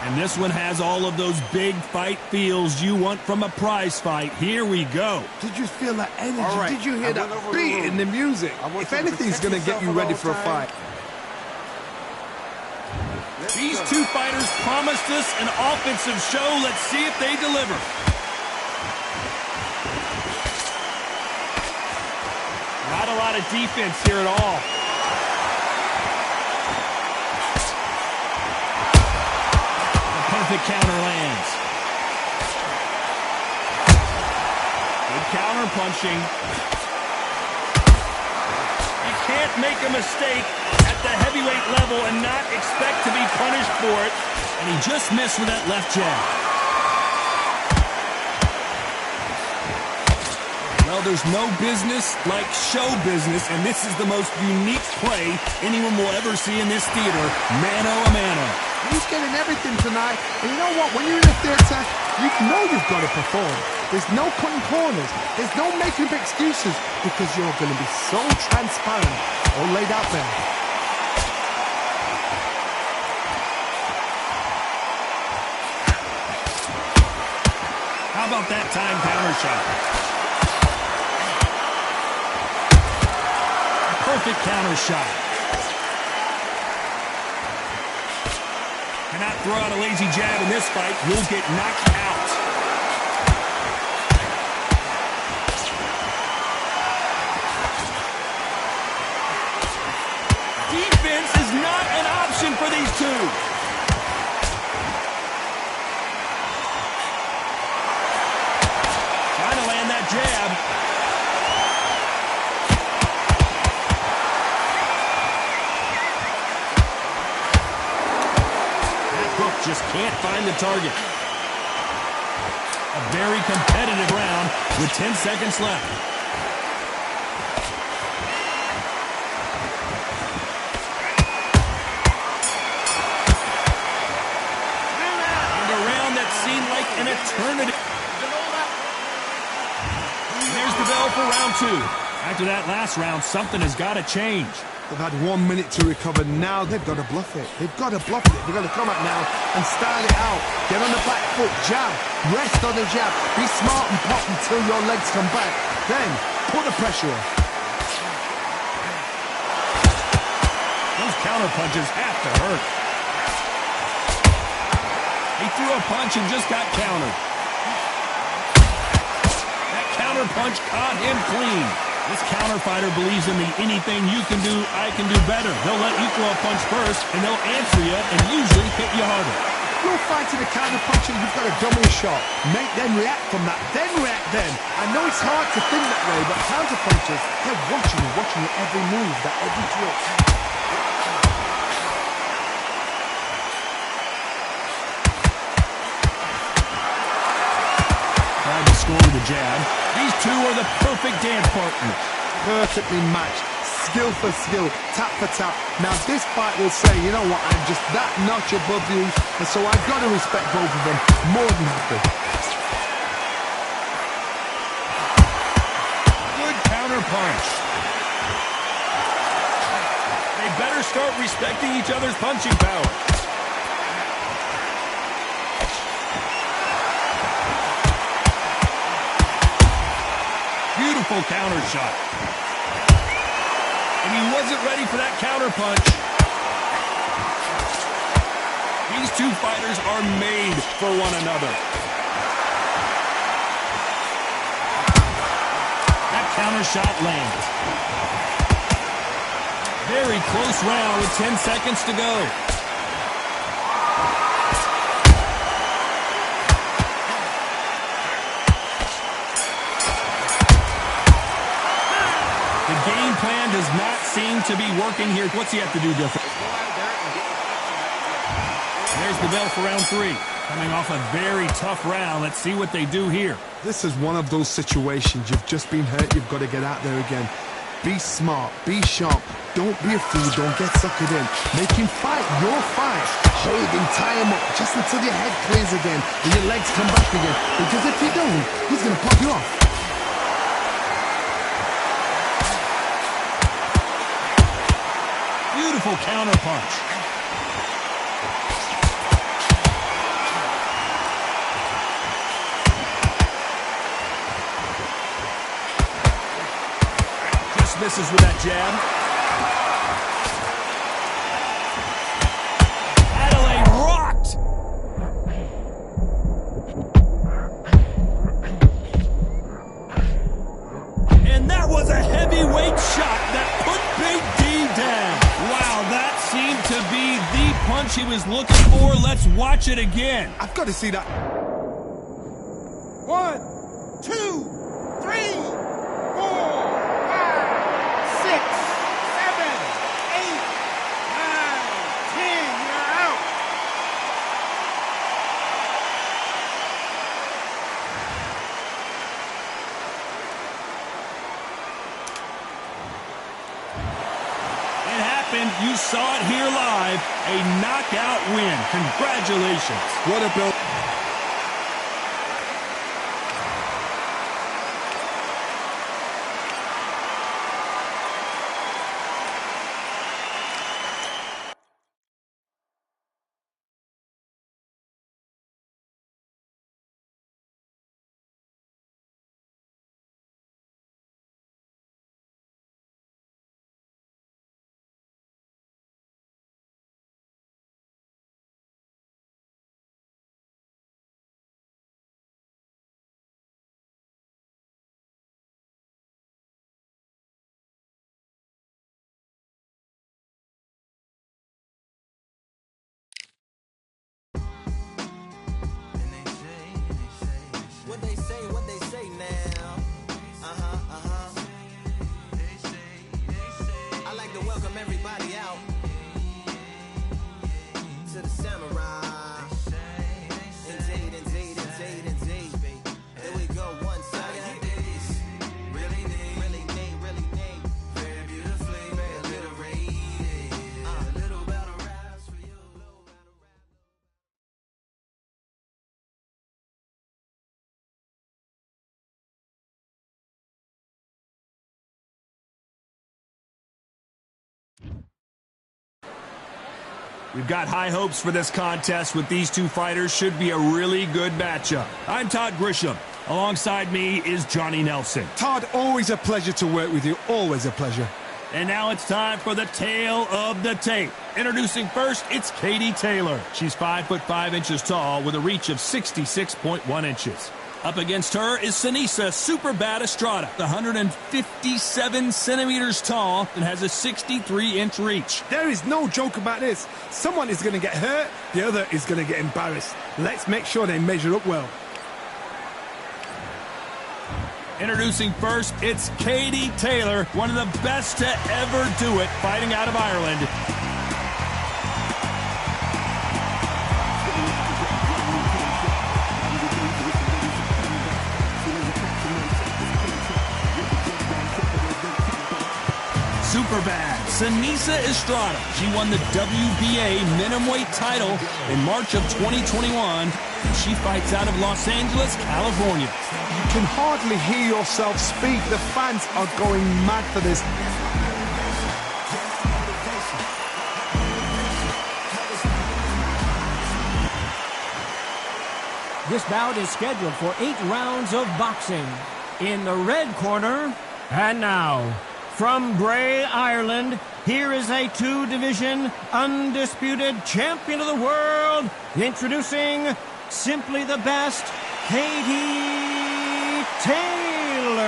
And this one has all of those big fight feels you want from a prize fight. Here we go. Did you feel that energy? Right. Did you hear that beat in the music? If anything's going to get you ready for a fight. These two fighters promised us an offensive show. Let's see if they deliver. Not a lot of defense here at all. The counter lands. Good counter punching. You can't make a mistake at the heavyweight level and not expect to be punished for it. And he just missed with that left jab. Well, there's no business like show business, and this is the most unique play anyone will ever see in this theater. Mano a mano. He's getting everything tonight. And you know what? When you're in a theater, you know you've got to perform. There's no cutting corners. There's no making up excuses because you're going to be so transparent or laid out there. How about that time counter shot? Perfect counter shot. Cannot throw out a lazy jab in this fight. You'll get knocked out. Defense is not an option for these two. Trying to land that jab. Just can't find the target. A very competitive round with 10 seconds left. And a round that seemed like an eternity. There's the bell for round 2. After that last round, something has got to change. They've had 1 minute to recover. Now they've got to bluff it. They've got to bluff it. They've got to come out now and style it out. Get on the back foot, jab, rest on the jab. Be smart and pop until your legs come back. Then put the pressure on. Those counter punches have to hurt. He threw a punch and just got countered. That counter punch caught him clean. This counter fighter believes in the anything you can do, I can do better. They'll let you throw a punch first, and they'll answer you and usually hit you harder. You're fighting a counter puncher, you've got a double shot. Make them react from that, then react then. I know it's hard to think that way, but counter punchers, they're watching your every move, that every twitch. Tried to score with a jab. These two are the perfect dance partners. Perfectly matched, skill for skill, tap for tap. Now this fight will say, you know what, I'm just that notch above you, and so I've got to respect both of them more than happy. Good counter punch. They better start respecting each other's punching power. Beautiful counter shot. And he wasn't ready for that counter punch. These two fighters are made for one another. That counter shot lands. Very close round with 10 seconds to go. Plan does not seem to be working here. What's he have to do different? There's the bell for round 3. Coming off a very tough round. Let's see what they do here. This is one of those situations. You've just been hurt. You've got to get out there again. Be smart. Be sharp. Don't be a fool. Don't get suckered in. Make him fight your fight. Hold him, tie him up just until your head clears again and your legs come back again. Because if you don't, he's going to pop you off. Beautiful counter punch. misses with that jab. Adelaide rocked. And that was a heavyweight shot that put Big D down. Wow, that seemed to be the punch he was looking for. Let's watch it again. I've got to see that. 1, 2, 3, 4, 5, 6, 7, 8, 9, 10. You're out. It happened. You saw it here live. A knockout win. Congratulations. What a belt. What they say now. I like to welcome everybody out to the Samurai. Indeed. Here we go, one time. Really need. Very beautifully, very little rated. A little battle raps for you. We've got high hopes for this contest with these two fighters. Should be a really good matchup. I'm Todd Grisham. Alongside me is Johnny Nelson. Todd, always a pleasure to work with you. Always a pleasure. And now it's time for the tale of the tape. Introducing first, it's Katie Taylor. She's 5'5" tall with a reach of 66.1 inches. Up against her is Sinisa Superbad Estrada, 157 centimeters tall and has a 63-inch reach. There is no joke about this. Someone is going to get hurt, the other is going to get embarrassed. Let's make sure they measure up well. Introducing first, it's Katie Taylor, one of the best to ever do it, fighting out of Ireland. Superbad, Sinisa Estrada. She won the WBA minimum-weight title in March of 2021. She fights out of Los Angeles, California. You can hardly hear yourself speak. The fans are going mad for this. This bout is scheduled for 8 rounds of boxing. In the red corner, and now, from Bray, Ireland, here is a 2-division undisputed champion of the world, introducing simply the best, Katie Taylor.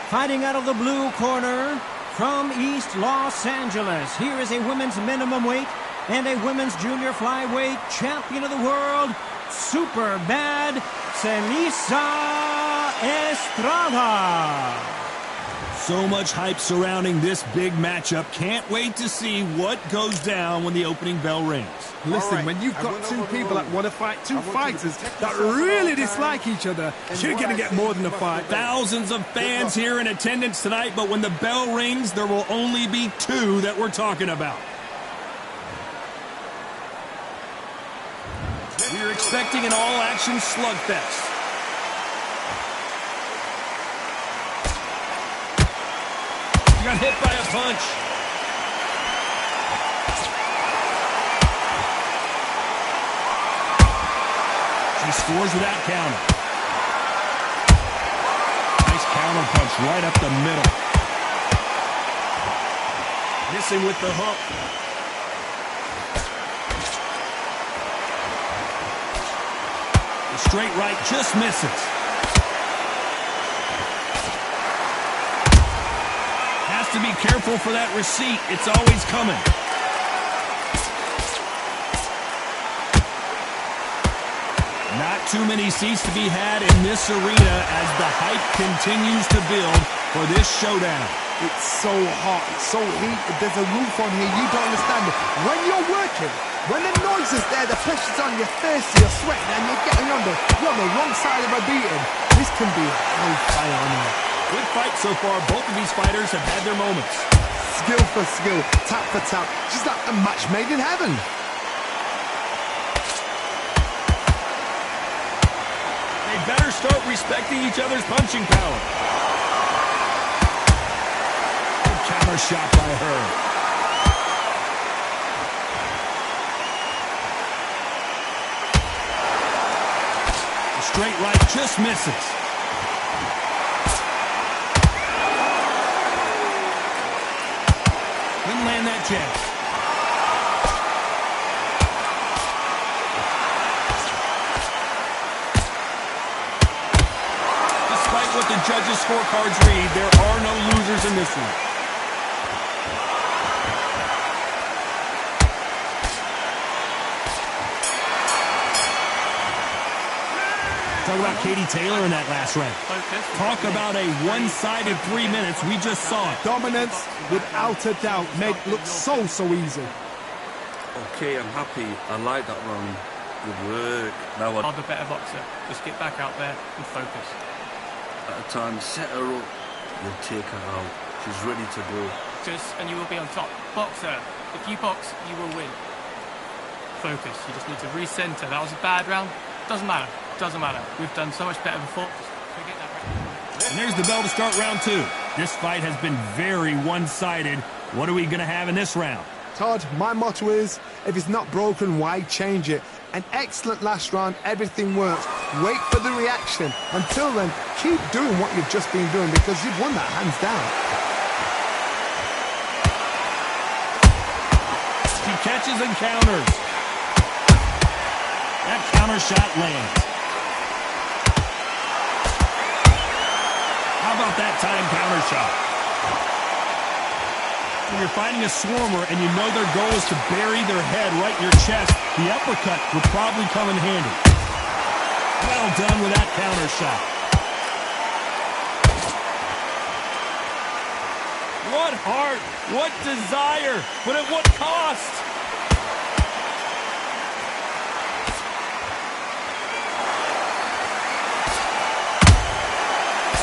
Fighting out of the blue corner, from East Los Angeles, here is a women's minimum weight and a women's junior flyweight champion of the world, Superbad Sinisa Estrada. So much hype surrounding this big matchup. Can't wait to see what goes down when the opening bell rings. Listen, when you've got two people that want to fight, two fighters that really dislike each other, you're going to get more than a fight. Thousands of fans here in attendance tonight, but when the bell rings, there will only be 2 that we're talking about. We're expecting an all-action slugfest. Got hit by a punch. She scores without counter. Nice counter punch right up the middle. Missing with the hook. The straight right just misses. Has to be careful for that receipt. It's always coming. Not too many seats to be had in this arena as the hype continues to build for this showdown. It's so hot, it's so heated, there's a roof on here, you don't understand it. When you're working, when the noise is there, the pressure's on, you're thirsty, you're sweating, and you're getting you're on the wrong side of a beating. This can be hellfire on here. Good fight so far. Both of these fighters have had their moments. Skill for skill, tap for tap, just like a match made in heaven. They better start respecting each other's punching power. Good counter shot by her. The straight right just misses. Didn't land that jab. What the judges' scorecards read, there are no losers in this one. Talk about Katie Taylor in that last round. Talk about a one-sided 3 minutes. We just saw it. Dominance, without a doubt, made it look so easy. Okay, I'm happy. I like that round. Good work. Now I'm the better boxer. Just get back out there and focus. at a time, set her up, you'll take her out. She's ready to go. And you will be on top. Boxer, if you box, you will win. Focus, you just need to recenter. That was a bad round. Doesn't matter. Doesn't matter. We've done so much better before. Just forget that round. And there's the bell to start round two. This fight has been very one-sided. What are we going to have in this round? Todd, my motto is, if it's not broken, why change it? An excellent last round, everything works. Wait for the reaction. Until then, keep doing what you've just been doing because you've won that hands down. She catches and counters. That counter shot lands. How about that time counter shot? When you're fighting a swarmer and you know their goal is to bury their head right in your chest, the uppercut would probably come in handy. Well done with that counter shot. What heart, what desire, but at what cost?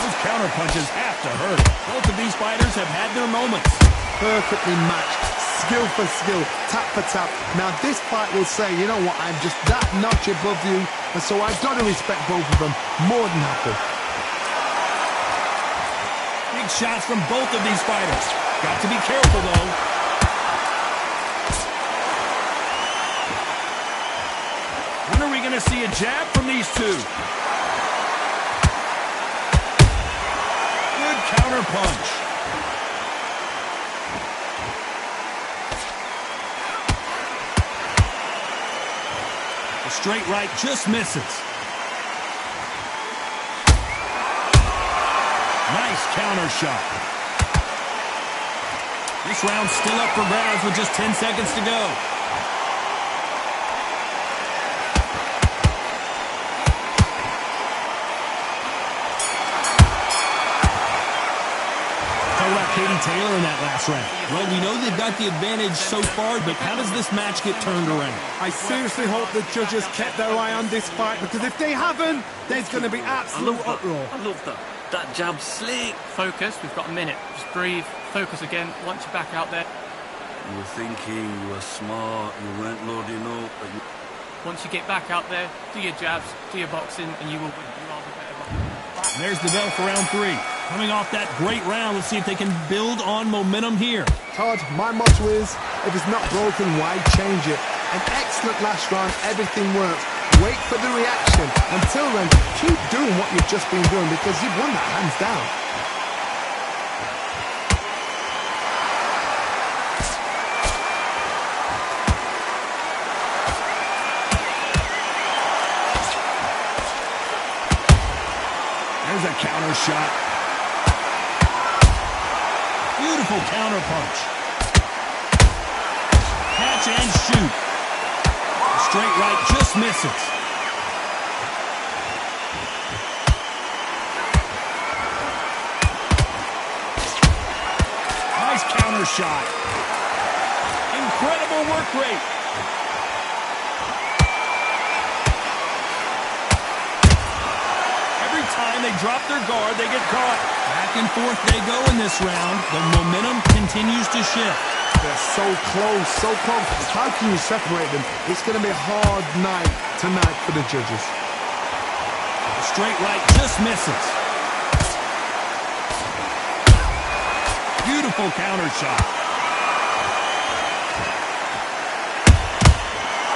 Those counter punches have to hurt. Both of these fighters have had their moments. Perfectly matched, skill for skill, tap for tap. Now this fight will say, you know what, I'm just that notch above you, and so I've got to respect both of them. More than happy. Big shots from both of these fighters. Got to be careful, though. When are we going to see a jab from these two? Good counter punch. The straight right just misses. Nice counter shot. This round's still up for grabs with just 10 seconds to go. Talk about Katie Taylor in that last round. Well, we know they've got the advantage so far, but how does this match get turned around? I seriously hope the judges kept their eye on this fight, because if they haven't, there's going to be absolute uproar. I love that. That jab slick. Focus, we've got a minute. Just breathe, focus again. Once you're back out there, You were thinking, you were smart, you weren't loading up. But you... once you get back out there, do your jabs, do your boxing, and you will win. You are the better boxer. And there's the bell for round three. Coming off that great round, let's see if they can build on momentum here. Todd, my motto is, if it's not broken, why change it? An excellent last round, everything works. Wait for the reaction. Until then, keep doing what you've just been doing because you've won that hands down. counter shot. Beautiful counter punch. Catch and shoot. Straight right just misses. Nice counter shot. Incredible work rate. Every time they drop their guard, they get caught. Back and forth they go in this round. The momentum continues to shift. They're so close, so close. How can you separate them? It's going to be a hard night tonight for the judges. Straight right just misses. Beautiful counter shot.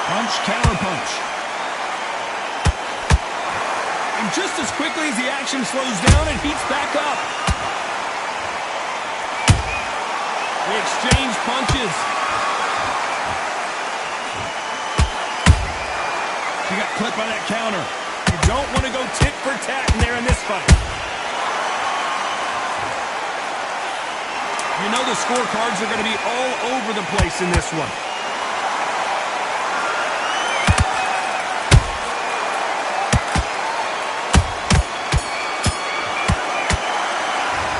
Punch, counter punch. And just as quickly as the action slows down, it heats back up. They exchange punches. She got clipped by that counter. You don't want to go tit for tat in there in this fight. You know the scorecards are going to be all over the place in this one.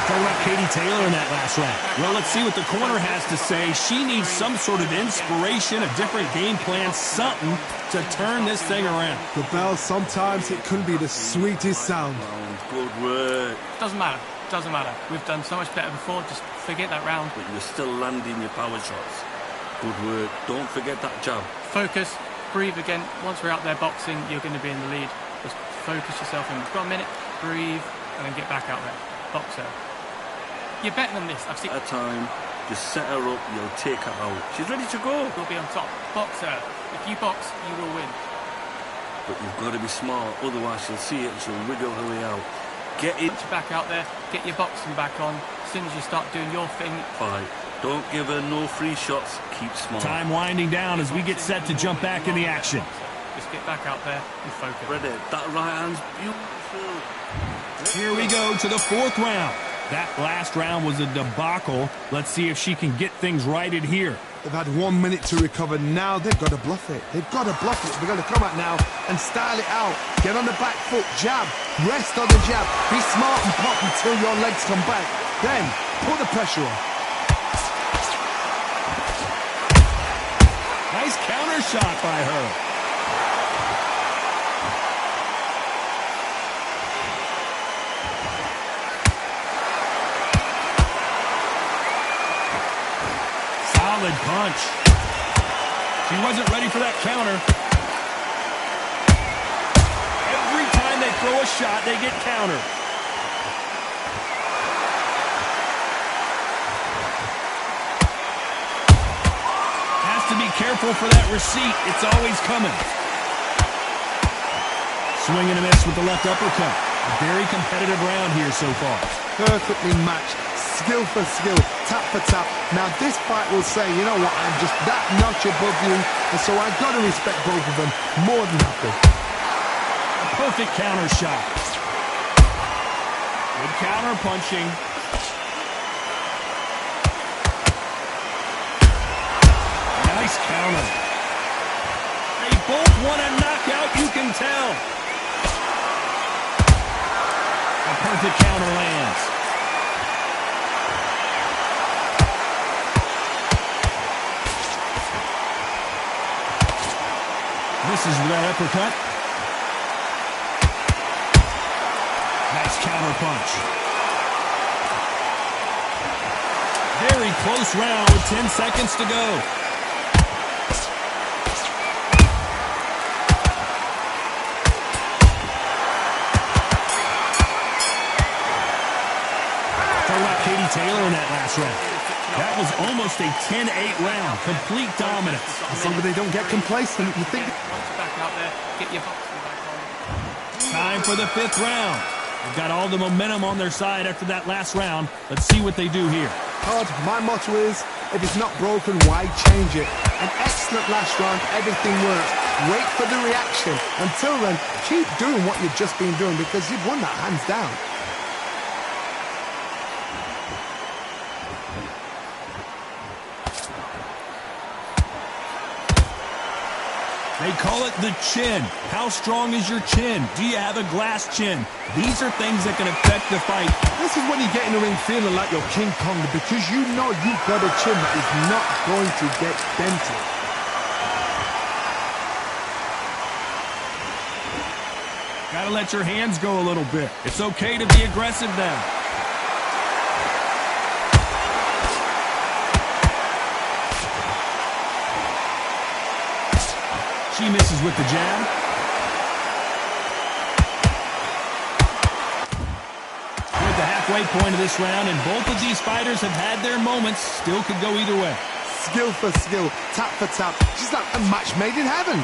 Talking about Katie Taylor in that last round. Well, let's see what the corner has to say. She needs some sort of inspiration, a different game plan, something to turn this thing around. The bell, sometimes it can be the sweetest sound. Good work. Doesn't matter. Doesn't matter. We've done so much better before. Just forget that round. But you're still landing your power shots. Good work. Don't forget that jab. Focus. Breathe again. Once we're out there boxing, you're going to be in the lead. Just focus yourself in. We've got a minute. Breathe. And then get back out there. Box her. You're better than this. I've seen... At a time, just set her up. You'll take her out. She's ready to go. You'll be on top. Box her. If you box, you will win. But you've got to be smart. Otherwise, she'll see it and she'll wiggle her way out. Get it. Once you're back out there, get your boxing back on. As soon as you start doing your thing, Fight. Don't give her no free shots. Keep smart. Time winding down as we get set to jump back in the action. just get back out there and focus. Ready. That right hand's beautiful. Here we go to the fourth round. That last round was a debacle. Let's see if she can get things righted here. They've had 1 minute to recover. Now they've got to bluff it. They've got to bluff it. They've got to come out now and style it out. Get on the back foot, jab, rest on the jab. Be smart and pop until your legs come back. Then put the pressure on. Nice counter shot by her. Solid punch. She wasn't ready for that counter. Every time they throw a shot, they get countered. Has to be careful for that receipt. It's always coming. Swing and a miss with the left uppercut. A very competitive round here so far. Perfectly matched. Skill for skill, tap for tap. Now this fight will say, you know what, I'm just that notch above you, and so I've got to respect both of them more than happy. A perfect counter shot. Good counter punching. Nice counter. They both want a knockout, you can tell. A perfect counter lands. Misses with that uppercut. Nice counter punch. Very close round with 10 seconds to go. Talking about Katie Taylor in that last round. That was almost a 10-8 round. Complete dominance. As long as they don't get complacent, you think... Once you're back out there, get your boxing back on. Time for the fifth round. They've got all the momentum on their side after that last round. Let's see what they do here. Todd, my motto is, if it's not broken, why change it? An excellent last round, everything works. Wait for the reaction. Until then, keep doing what you've just been doing because you've won that hands down. They call it the chin. How strong is your chin? Do you have a glass chin? These are things that can affect the fight. This is when you get in the ring feeling like you're King Kong because you know you've got a chin that is not going to get dented. Gotta let your hands go a little bit. It's okay to be aggressive now. She misses with the jab. We're at the halfway point of this round, and both of these fighters have had their moments. Still could go either way. Skill for skill, tap for tap. She's like a match made in heaven.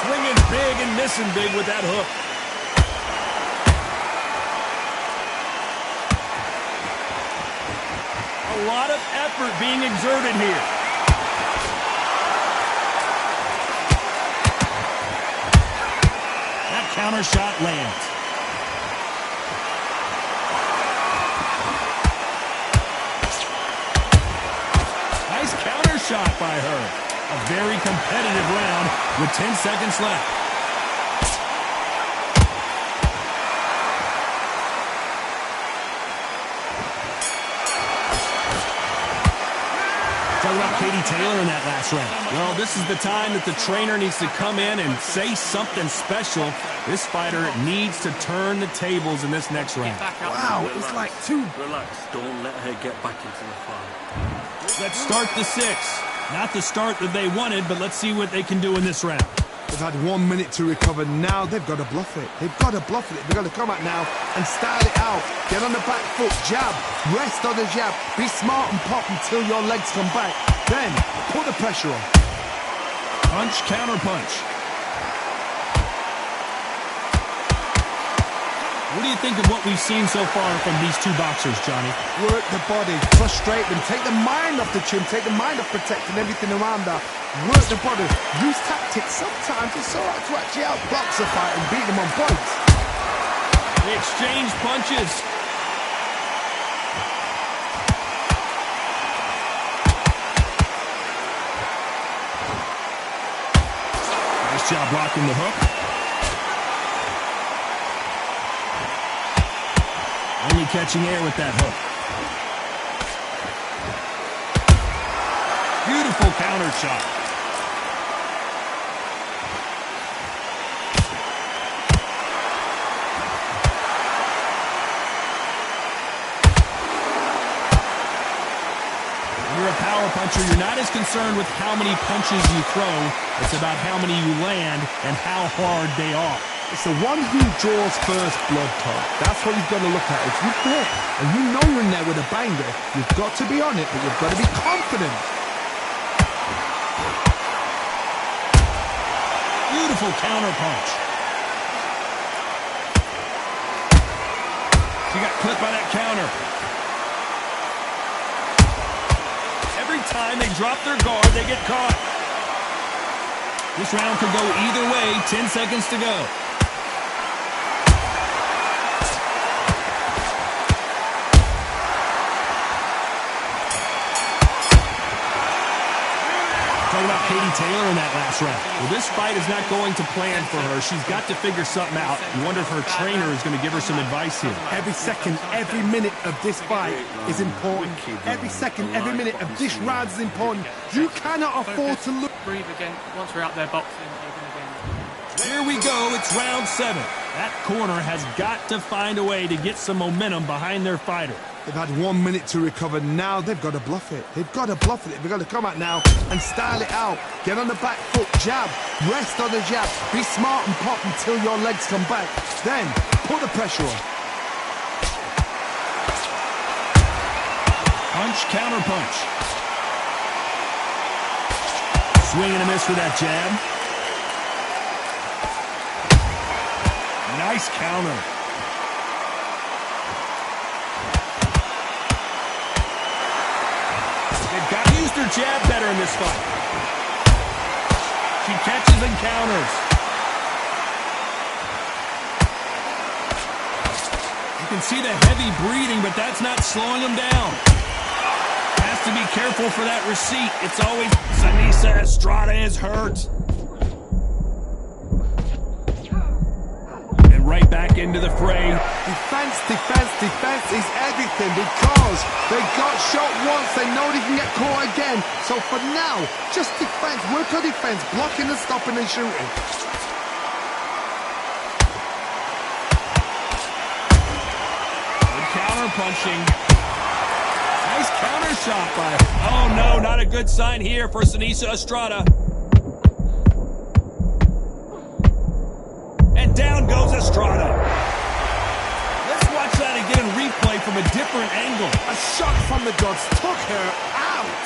Swinging big and missing big with that hook. A lot of effort being exerted here. That counter shot lands. Nice counter shot by her. A very competitive round with 10 seconds left. Talk about Katie Taylor in that last round. Well, this is the time that the trainer needs to come in and say something special. This fighter needs to turn the tables in this next round. Wow, it's like two. Relax. Don't let her get back into the fight. Let's start the 6. Not the start that they wanted, but let's see what they can do in this round. They've had 1 minute to recover. Now they've got to bluff it. They've got to bluff it. They've got to come out now and style it out. Get on the back foot, jab, rest on the jab. Be smart and pop until your legs come back. Then put the pressure on. Punch, counter punch. What do you think of what we've seen so far from these two boxers, Johnny? Work the body, frustrate them, take the mind off the chin, take the mind off protecting everything around that. Work the body, use tactics. Sometimes it's all right to actually outbox a fight and beat them on points. They exchange punches. Nice job blocking the hook. Only catching air with that hook. Beautiful counter shot. When you're a power puncher, you're not as concerned with how many punches you throw. It's about how many you land and how hard they are. It's the one who draws first blood, Todd. That's what you've got to look at. If you're there and you know you're in there with a banger, you've got to be on it, but you've got to be confident. Beautiful counter punch. She got clipped by that counter. Every time they drop their guard, they get caught. This round could go either way. 10 seconds to go. Talking about Katie Taylor in that last round. Well, this fight is not going to plan for her. She's got to figure something out. You wonder if her trainer is going to give her some advice here. Every second, every minute of this fight is important. Every second, every minute of this round is important. You cannot afford to look. Breathe again. Once we're out there boxing, you're going to gain. Here we go. It's round 7. That corner has got to find a way to get some momentum behind their fighter. They've had 1 minute to recover. Now they've got to bluff it. They've got to bluff it. They've got to come out now and style it out. Get on the back foot, jab, rest on the jab. Be smart and pop until your legs come back. Then put the pressure on. Punch, counter punch. Swing and a miss with that jab. Nice counter. They've got to use their jab better in this fight. She catches and counters. You can see the heavy breathing, but that's not slowing him down. Has to be careful for that receipt. It's always Sanisa Estrada is hurt. And right back into the fray. Defense, defense, defense is everything because they got shot once. They know they can get caught again. So for now, just defense, work on defense, blocking and stopping and shooting. Good counter punching. Nice counter shot by. Oh no, not a good sign here for Sanisa Estrada. And down goes Estrada. Let's watch that again in replay from a different angle. A shot from the gods took her out.